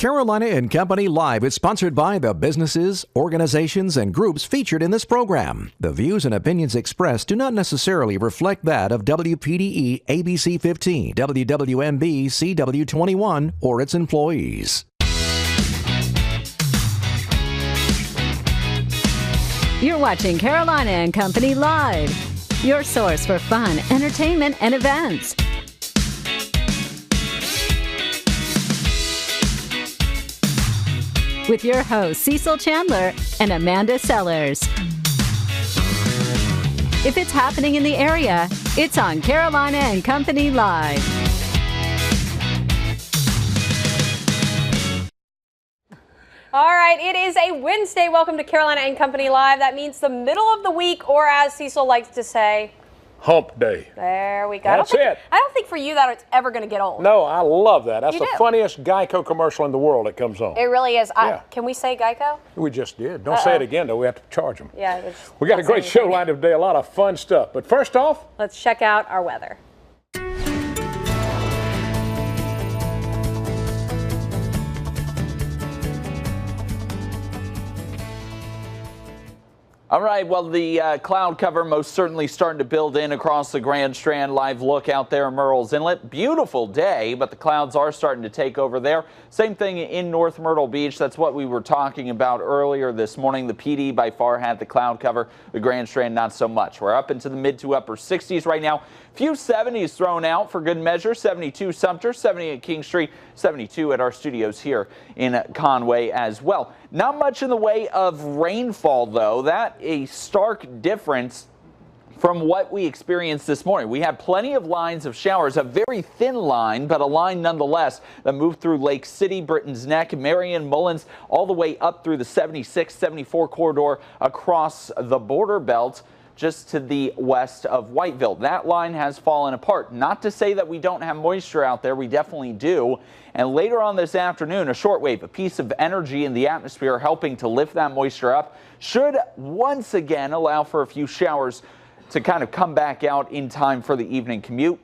Carolina and Company Live is sponsored by the businesses, organizations, and groups featured in this program. The views and opinions expressed do not necessarily reflect that of WPDE ABC 15, WWMB CW21, or its employees. You're watching Carolina and Company Live, your source for fun, entertainment, and events. With your hosts, Cecil Chandler and Amanda Sellers. If it's happening in the area, it's on Carolina and Company Live. All right, it is a Wednesday. Welcome to Carolina and Company Live. That means the middle of the week, or as Cecil likes to say, Hump Day. There we go. That's it. I don't think for you that it's ever going to get old. No, I love that. That's You the do. funniest Geico commercial in the world that comes on. It really is. Yeah. Can we say Geico? We just did. Don't say it again, though. We have to charge them. Yeah. We got a great show lined up today. A lot of fun stuff. But first off, Let's check out our weather. All right, well, the cloud cover most certainly starting to build in across the Grand Strand. Live look out there in Murrells Inlet. Beautiful day, but the clouds are starting to take over there. Same thing in North Myrtle Beach. That's what we were talking about earlier this morning. The PD by far had the cloud cover. The Grand Strand not so much. We're up into the mid to upper 60s right now. Few 70s thrown out for good measure. 72 Sumter, 70 at King Street, 72 at our studios here in Conway as well. Not much in the way of rainfall, though. That a stark difference from what we experienced this morning. We had plenty of lines of showers, a very thin line, but a line nonetheless that moved through Lake City, Britton's Neck, Marion, Mullins, all the way up through the 76, 74 corridor across the border belt just to the west of Whiteville. That line has fallen apart. Not to say that we don't have moisture out there. We definitely do. And later on this afternoon, a shortwave, a piece of energy in the atmosphere helping to lift that moisture up, should once again allow for a few showers to kind of come back out in time for the evening commute.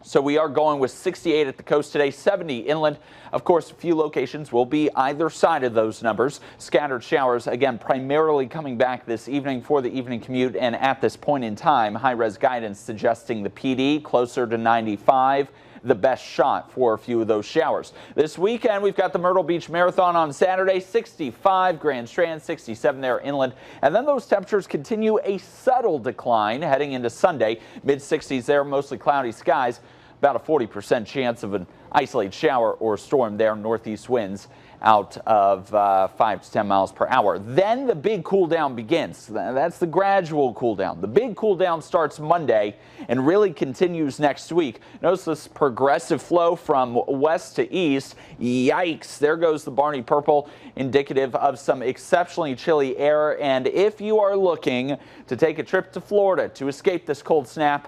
So we are going with 68 at the coast today, 70 inland. Of course, a few locations will be either side of those numbers. Scattered showers, again, primarily coming back this evening for the evening commute. And at this point in time, high-res guidance suggesting the PD closer to 95. The best shot for a few of those showers. This weekend, we've got the Myrtle Beach Marathon on Saturday, 65 Grand Strand, 67 there inland. And then those temperatures continue a subtle decline heading into Sunday. Mid-60s there, mostly cloudy skies. About a 40% chance of an isolated shower or storm there. Northeast winds out of 5 to 10 miles per hour. Then the big cool down begins. That's the gradual cool down. The big cool down starts Monday and really continues next week. Notice this progressive flow from west to east. Yikes, there goes the Barney Purple, indicative of some exceptionally chilly air. And if you are looking to take a trip to Florida to escape this cold snap,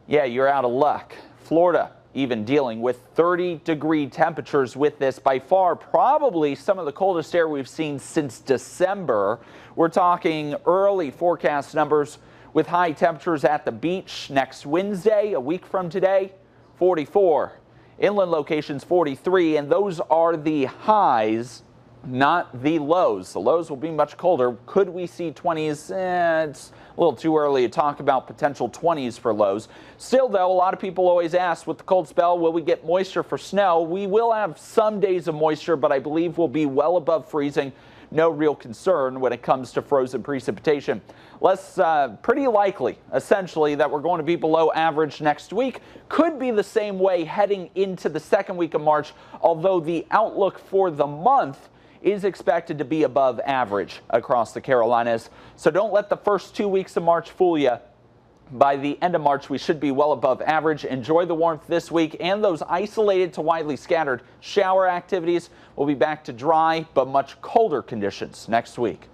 yeah, you're out of luck. Florida even dealing with 30-degree temperatures with this. By far, probably some of the coldest air we've seen since December. We're talking early forecast numbers with high temperatures at the beach next Wednesday, a week from today, 44. Inland locations, 43, and those are the highs, not the lows. The lows will be much colder. Could we see 20s? It's a little too early to talk about potential 20s for lows. Still, though, a lot of people always ask, with the cold spell, will we get moisture for snow? We will have some days of moisture, but I believe we'll be well above freezing. No real concern when it comes to frozen precipitation. Pretty likely, essentially, that we're going to be below average next week. Could be the same way heading into the second week of March, although the outlook for the month is expected to be above average across the Carolinas. So don't let the first 2 weeks of March fool you. By the end of March, we should be well above average. Enjoy the warmth this week, and those isolated to widely scattered shower activities will be back to dry but much colder conditions next week.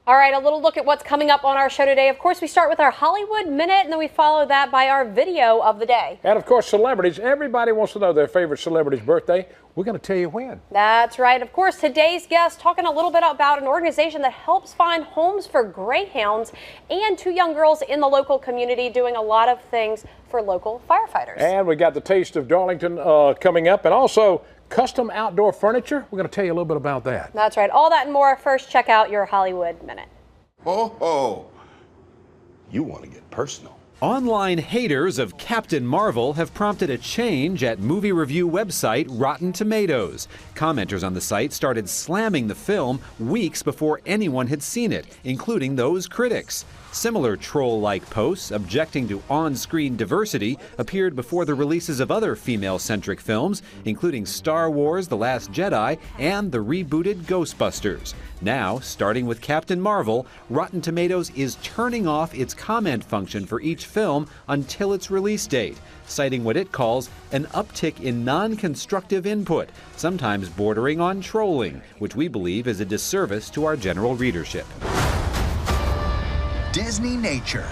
All right, a little look at what's coming up on our show today. Of course, we start with our Hollywood Minute, and then we follow that by our video of the day. and of course, celebrities. Everybody wants to know their favorite celebrity's birthday. We're going to tell you when. That's right. Of course, today's guest talking a little bit about an organization that helps find homes for greyhounds and 2 young girls in the local community doing a lot of things for local firefighters. And we got the Taste of Darlington coming up, and also custom outdoor furniture. We're going to tell you a little bit about that. That's right. All that and more. First, check out your Hollywood Minute. Oh, you want to get personal. Online haters of Captain Marvel have prompted a change at movie review website Rotten Tomatoes. Commenters on the site started slamming the film weeks before anyone had seen it, including those critics. Similar troll-like posts objecting to on-screen diversity appeared before the releases of other female-centric films, including Star Wars: The Last Jedi and the rebooted Ghostbusters. Now, starting with Captain Marvel, Rotten Tomatoes is turning off its comment function for each film until its release date, citing what it calls an uptick in non-constructive input, sometimes bordering on trolling, which we believe is a disservice to our general readership. Disney Nature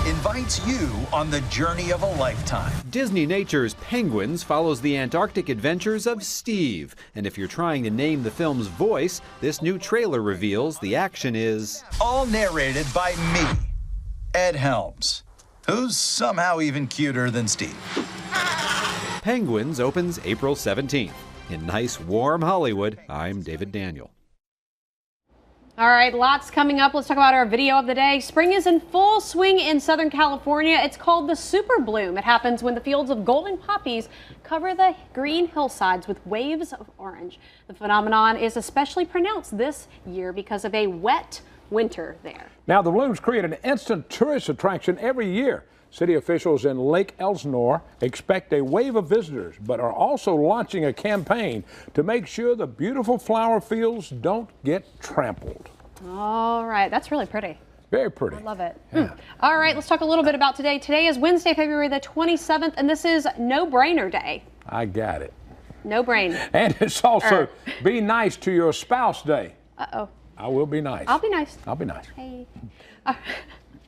invites you on the journey of a lifetime. Disney Nature's Penguins follows the Antarctic adventures of Steve. And if you're trying to name the film's voice, this new trailer reveals the action is All narrated by me, Ed Helms, who's somehow even cuter than Steve. Penguins opens April 17th. In nice, warm Hollywood, I'm David Daniel. All right, lots coming up. Let's talk about our video of the day. Spring is in full swing in Southern California. It's called the Super Bloom. It happens when the fields of golden poppies cover the green hillsides with waves of orange. The phenomenon is especially pronounced this year because of a wet winter there. Now, the blooms create an instant tourist attraction every year. City officials in Lake Elsinore expect a wave of visitors, but are also launching a campaign to make sure the beautiful flower fields don't get trampled. All right, that's really pretty. Very pretty. I love it. Yeah. All right, let's talk a little bit about today. Today is Wednesday, February the 27th, and this is No Brainer Day. I got it. No brain. And it's also Be Nice to Your Spouse Day. Uh-oh. I will be nice. I'll be nice. I'll be nice. Hey.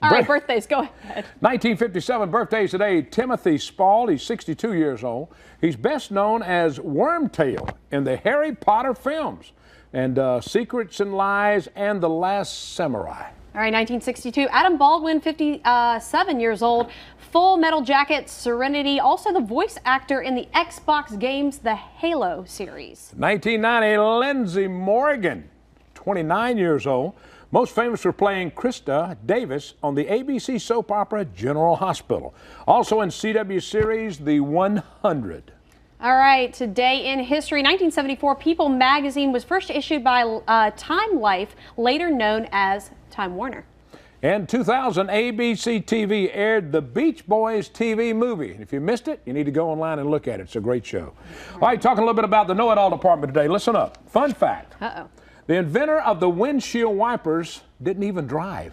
All right, birthdays, go ahead. 1957 birthdays today, Timothy Spall. He's 62 years old. He's best known as Wormtail in the Harry Potter films and Secrets and Lies and The Last Samurai. All right, 1962, Adam Baldwin, 57 years old, Full Metal Jacket, Serenity, also the voice actor in the Xbox games, the Halo series. 1990, Lindsay Morgan, 29 years old. Most famous for playing Krista Davis on the ABC soap opera General Hospital. Also in CW series The 100. All right, today in history, 1974, People magazine was first issued by Time Life, later known as Time Warner. In 2000, ABC TV aired the Beach Boys TV movie. And if you missed it, you need to go online and look at it. It's a great show. All right, talking a little bit about the Know-It-All department today. Listen up. Fun fact. Uh-oh. The inventor of the windshield wipers didn't even drive.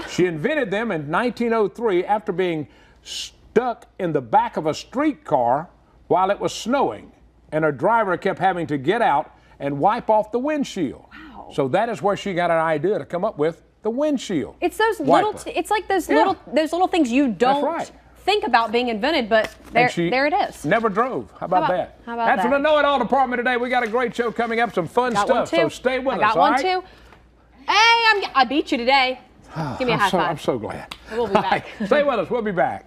She invented them in 1903 after being stuck in the back of a streetcar while it was snowing, and her driver kept having to get out and wipe off the windshield. Wow. So that is where she got an idea to come up with the windshield. It's those wiper. little, it's like those little things you don't right. think about being invented, but there it is. Never drove. How about that? How about That's that? from the Know-It-All department today. We got a great show coming up, some fun stuff. So stay with us. I got all one right? too. Hey, I beat you today. Give me a high five. I'm so glad. We'll be back. Stay with us. We'll be back.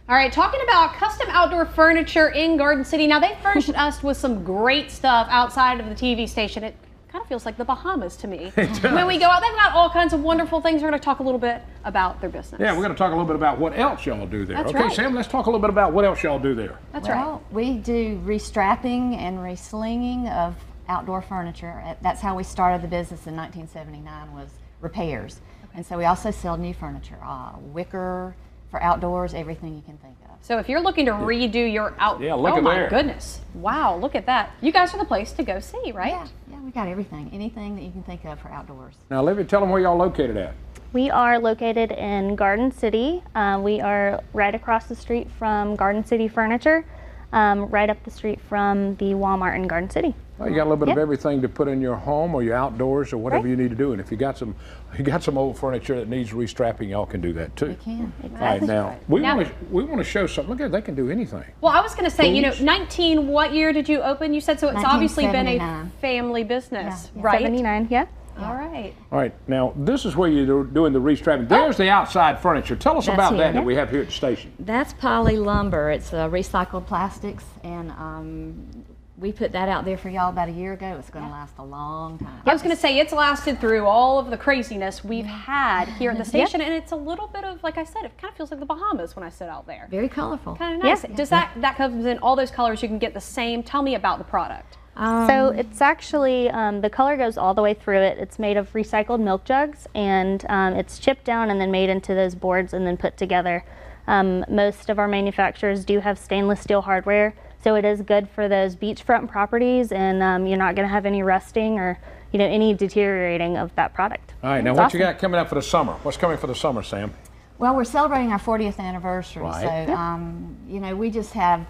All right, talking about custom outdoor furniture in Garden City. Now, they furnished us with some great stuff outside of the TV station. It kind of feels like the Bahamas to me. When we go out, they've got all kinds of wonderful things. We're going to talk a little bit about their business. Yeah, we're going to talk a little bit about what else y'all do there. That's okay, right. Sam, let's talk a little bit about what else y'all do there. That's Well, we do restrapping and reslinging of outdoor furniture. That's how we started the business in 1979, was repairs. Okay. And so we also sell new furniture, wicker for outdoors, everything you can think of. So if you're looking to redo your Yeah, look oh at my there. goodness. Wow, look at that. You guys are the place to go see, right? Yeah, we got everything, anything that you can think of for outdoors. Now, Olivia, tell them where y'all located at. We are located in Garden City. We are right across the street from Garden City Furniture, right up the street from the Walmart in Garden City. Well, you got a little bit of everything to put in your home or your outdoors or whatever you need to do. And if you got some old furniture that needs restrapping, y'all can do that too. We can. All right, now we want to show something. Look at it, they can do anything. Well, I was going to say, you know, 19. What year did you open? You said so. It's obviously been a 1979. family business, Yeah. right? 79, yeah. All right. All right, now this is where you're doing the restrapping. There's the outside furniture. Tell us That's about here. that we have here at the station. That's poly lumber. It's recycled plastics, and we put that out there for y'all about a year ago. It's going to last a long time. I was going to say it's lasted through all of the craziness we've had here at the station, and it's a little bit of, like I said, it kind of feels like the Bahamas when I sit out there. Very colorful. Kind of nice. Does that comes in all those colors? You can get the same. Tell me about the product. So it's actually, the color goes all the way through it. It's made of recycled milk jugs, and it's chipped down and then made into those boards and then put together. Most of our manufacturers do have stainless steel hardware, so it is good for those beachfront properties, and you're not going to have any rusting or any deteriorating of that product. All right, now what you got coming up for the summer? What's coming for the summer, Sam? Well, we're celebrating our 40th anniversary, Right. so we just have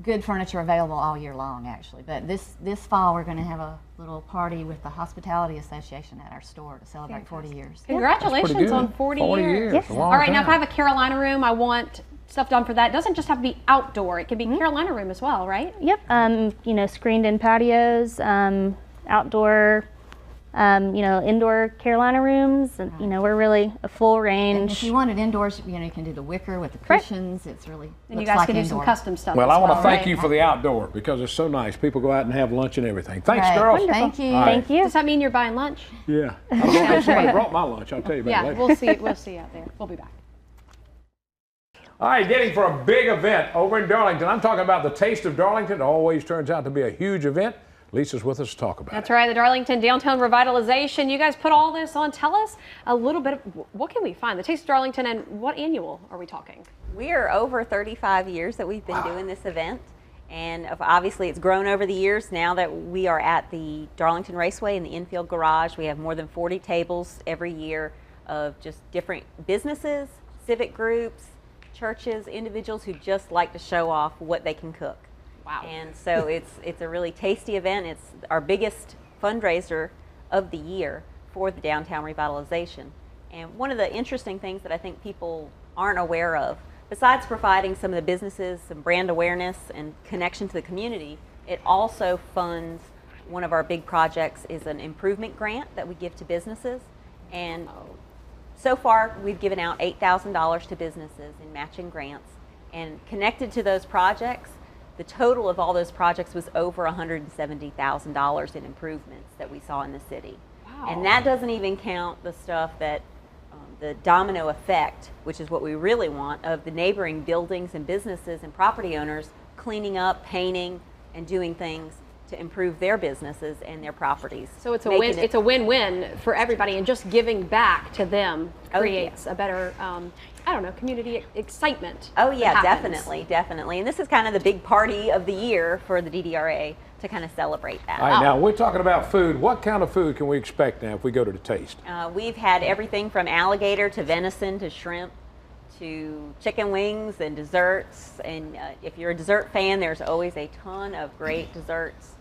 good furniture available all year long, actually. But this fall, we're going to have a little party with the Hospitality Association at our store to celebrate 40 years. Congratulations on 40 years. Yes. All right, now if I have a Carolina room, I want stuff done for that. It doesn't just have to be outdoor. It can be Carolina room as well, right? Yep. Screened-in patios, outdoor, indoor Carolina rooms. And, we're really a full range. And if you want it indoors, you can do the wicker with the cushions. It's really and you guys can do some custom stuff. Well, I want to thank right? you for the outdoor because it's so nice. People go out and have lunch and everything. Thanks, girls. Wonderful. Thank you. All right. Thank you. Does that mean you're buying lunch? Yeah. Somebody brought my lunch. I'll tell you about it later. We'll see. We'll see out there. We'll be back. All right, getting for a big event over in Darlington. I'm talking about the Taste of Darlington. It always turns out to be a huge event. Lisa's with us to talk about That's it. right, the Darlington Downtown Revitalization. You guys put all this on. Tell us a little bit of what can we find? The Taste of Darlington, and what annual are we talking? We are over 35 years that we've been doing this event. And obviously it's grown over the years. Now that we are at the Darlington Raceway in the infield garage, we have more than 40 tables every year of just different businesses, civic groups, churches, individuals who just like to show off what they can cook. Wow. And so it's a really tasty event. It's our biggest fundraiser of the year for the downtown revitalization. And one of the interesting things that I think people aren't aware of, besides providing some of the businesses some brand awareness and connection to the community, it also funds one of our big projects is an improvement grant that we give to businesses. And so far, we've given out $8,000 to businesses in matching grants. And connected to those projects, the total of all those projects was over $170,000 in improvements that we saw in the city. Wow. And that doesn't even count the stuff that, the domino effect, which is what we really want, of the neighboring buildings and businesses and property owners cleaning up, painting, and doing things to improve their businesses and their properties. So it's a win. It's a win-win for everybody, and just giving back to them creates a better, I don't know, community excitement. Oh yeah, definitely. And this is kind of the big party of the year for the DDRA to kind of celebrate that. All right, now we're talking about food. What kind of food can we expect now if we go to the Taste? We've had everything from alligator to venison to shrimp to chicken wings and desserts. And if you're a dessert fan, there's always a ton of great desserts.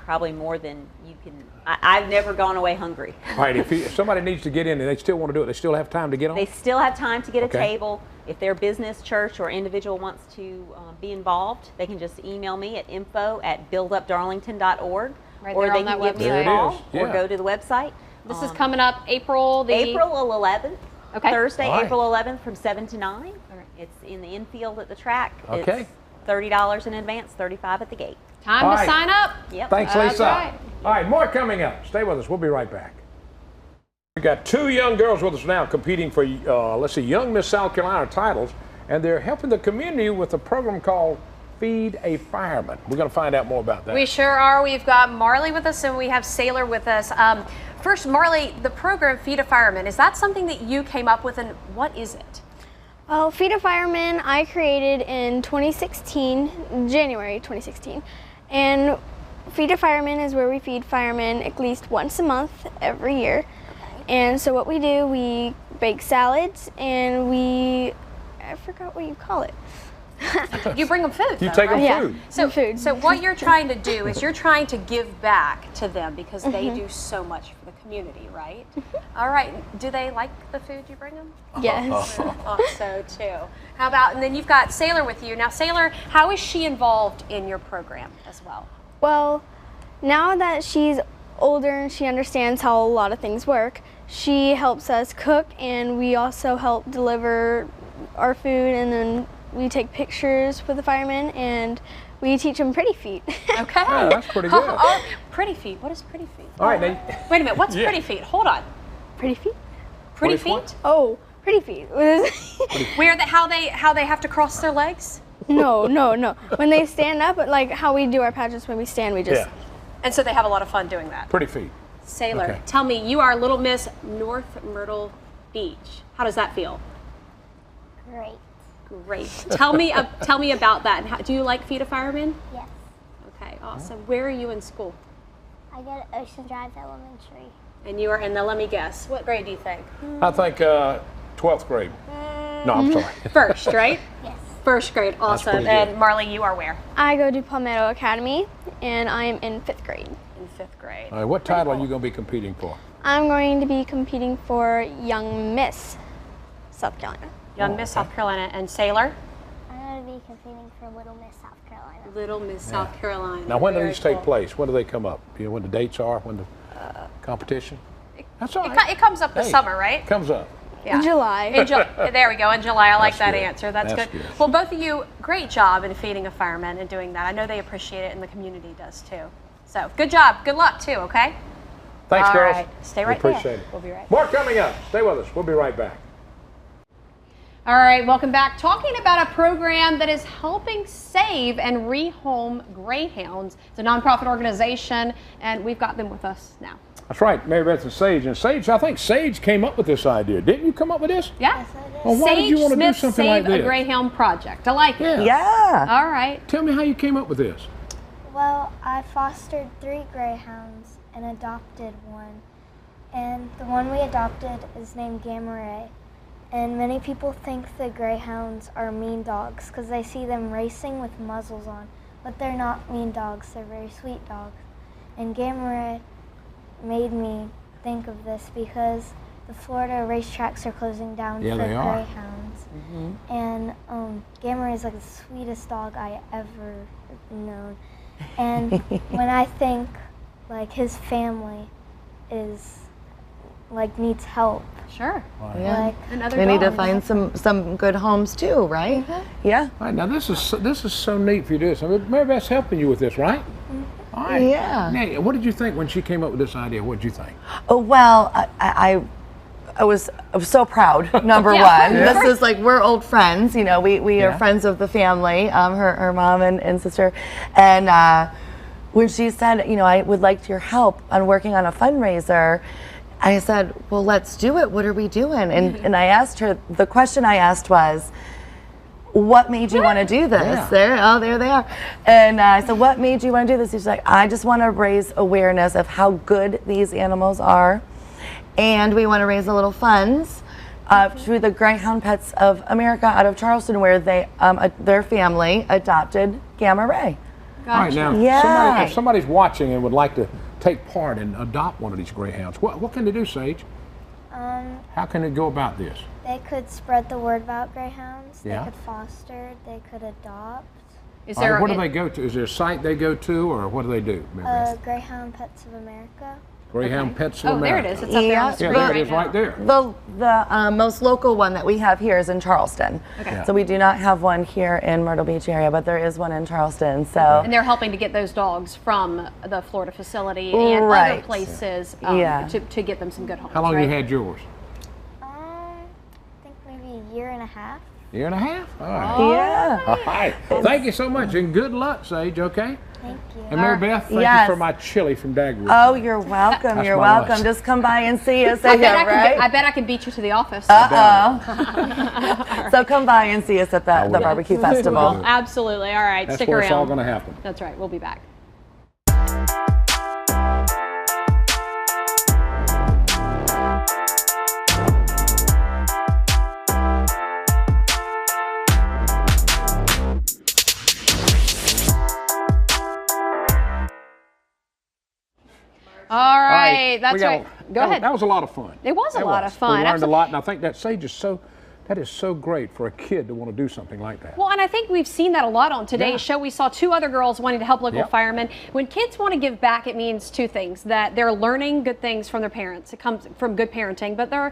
Probably more than you can. I've never gone away hungry. All right, if somebody needs to get in and they still want to do it, they still have time to get on? They still have time to get a table. If their business, church, or individual wants to be involved, they can just email me at info@buildupdarlington.org, or they can give me a call or go to the website. This is coming up April 11th. Okay. Thursday, April 11th from 7 to 9. All right. It's in the infield at the track. Okay. It's $30 in advance, $35 at the gate. Time to sign up. Yep. Thanks, Lisa. Right. All right, more coming up. Stay with us. We'll be right back. We've got two young girls with us now competing for, let's see, Young Miss South Carolina titles, and they're helping the community with a program called Feed a Fireman. We're going to find out more about that. We sure are. We've got Marley with us, and we have Sailor with us. First, Marley, the program Feed a Fireman, is that something that you came up with, and what is it? Well, Feed a Fireman I created in 2016, January 2016. And Feed a Fireman is where we feed firemen at least once a month every year. And so what we do, we bake salads and I forgot what you call it. You bring them food. You take them food. So, so what you're trying to do is you're trying to give back to them because they do so much for the community, right? All right. Do they like the food you bring them? Yes. I thought so too. How about, and then you've got Sailor with you. Now, Sailor, how is she involved in your program as well? Well, now that she's older and she understands how a lot of things work, she helps us cook, and we also help deliver our food, and then we take pictures with the firemen, and we teach them pretty feet. Okay. Yeah, that's pretty good. Oh, pretty feet. What is pretty feet? All right, now, Wait a minute. What's pretty feet? Hold on. Pretty feet? Pretty What? feet? Oh, pretty feet. How they have to cross their legs? No. When they stand up, like how we do our pageants when we stand, we just. Yeah, And so they have a lot of fun doing that. pretty feet. Sailor, Okay. tell me, you are Little Miss North Myrtle Beach. How does that feel? Great. Great. Tell me about that. And do you like Feed a Fireman? Yes. Okay, awesome. Where are you in school? I go to Ocean Drive Elementary. And you are in the, let me guess, what grade do you think? I think 12th grade. No, I'm sorry. First, right? Yes. First grade, awesome. pretty good. And Marley, you are where? I go to Palmetto Academy, and I am in 5th grade. In 5th grade. All right, what title are you going to be competing for? I'm going to be competing for Young Miss South Carolina. Young Miss South Carolina. And Sailor? I'm going to be competing for Little Miss South Carolina. Little Miss South Carolina. Now, when do Very these take cool. place? When do they come up? Do you know when the dates are? When the competition? That's all right. It comes up this Hey, summer, right? Comes up. Yeah. In July. There we go, in July. I like That's that good. answer. That's That's good. good. Well, both of you, great job in feeding a fireman and doing that. I know they appreciate it and the community does too. So good job. Good luck too, okay? Thanks, All girls. right. Stay We right there. appreciate it. We'll be right back. More coming up. Stay with us. We'll be right back. All right, welcome back. Talking about a program that is helping save and rehome greyhounds. It's a nonprofit organization, and we've got them with us now. That's right, Mary Beth and Sage. And Sage, I think Sage came up with this idea. Didn't you come up with this? Yeah. Well, why did you want to do Smith something Save like this? a Greyhound Project. I like it. Yeah. All right. Tell me how you came up with this. Well, I fostered 3 greyhounds and adopted one. And the one we adopted is named Gamma Ray. And many people think the greyhounds are mean dogs because they see them racing with muzzles on. But they're not mean dogs, they're very sweet dogs. And Gamma Ray made me think of this because the Florida racetracks are closing down Yeah, for they are. greyhounds. And Gamma Ray is like the sweetest dog I ever known. And when I think like his family is like needs help. Sure. Yeah. Like Another They need to dog. find some good homes too, right? Yeah. All right, now this is so neat for you to do this. I mean, Mary Beth's helping you with this, right? All right. Yeah. Now, what did you think when she came up with this idea? What did you think? Oh, well, I was so proud. Number Yeah. one, this is like we're old friends. You know, we Yeah. are friends of the family. Her mom and sister, and when she said, you know, I would like your help on working on a fundraiser, I said, well, let's do it. What are we doing? And I asked her. The question I asked was, what made you want to do this? Yeah. There they are. And I said, what made you want to do this? She's like, I just want to raise awareness of how good these animals are. And we want to raise a little funds through the Greyhound Pets of America out of Charleston, where they their family adopted Gamma Ray. All right, now, Yeah. if somebody's watching and would like to take part and adopt one of these greyhounds, what can they do, Sage? How can they go about this? they could spread the word about greyhounds. Yeah. They could foster. They could adopt. Is All right, there what do they go to? Is there a site they go to, or what do they do, Mary Beth? Greyhound Pets of America. Greyhound Pets of Oh, there it America. is. It's up there on the Yeah. screen Yeah, there it right is right now. there. The most local one that we have here is in Charleston. Okay. Yeah. So we do not have one here in Myrtle Beach area, but there is one in Charleston. So And they're helping to get those dogs from the Florida facility and other Right. places Yeah. to get them some good homes. How long right? you had yours? I think maybe a year and a half. Year and a half? All right. yeah. All right. Thank you so much, and good luck, Sage, okay? Thank you. And Mary Beth, thank Yes. you for my chili from Dagwood. Oh, you're welcome. That's You're my welcome. lunch. Just come by and see us. I bet right? I bet I can beat you to the office. So come by and see us at the will. barbecue festival. Absolutely. All right. That's Stick where around. it's all going to happen. That's right. We'll be back. All right. That's we got- right. Go ahead. That was a lot of fun. It was a lot of fun. We learned a Absolutely. lot, and I think that Sage is so That is so great for a kid to want to do something like that. Well, and I think we've seen that a lot on today's show. We saw 2 other girls wanting to help local firemen. When kids want to give back, it means 2 things: that they're learning good things from their parents. It comes from good parenting, but they're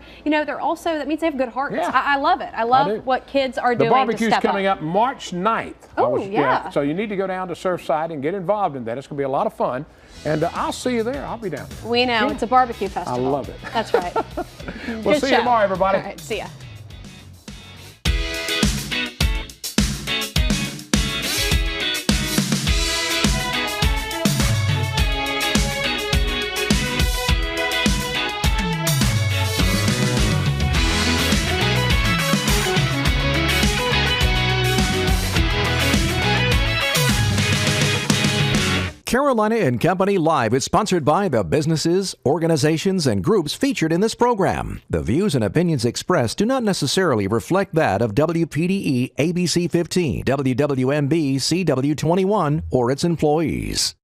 also, that means they have good hearts. Yeah. I love it. I love what kids are doing. The barbecue's to step coming up March 9th. Oh, yeah. So you need to go down to Surfside and get involved in that. It's going to be a lot of fun. And I'll see you there. I'll be down. We know. It's a barbecue festival. I love it. That's right. We'll see you tomorrow, everybody. All right. See ya. Carolina and Company Live is sponsored by the businesses, organizations, and groups featured in this program. The views and opinions expressed do not necessarily reflect that of WPDE ABC 15, WWMB CW 21, or its employees.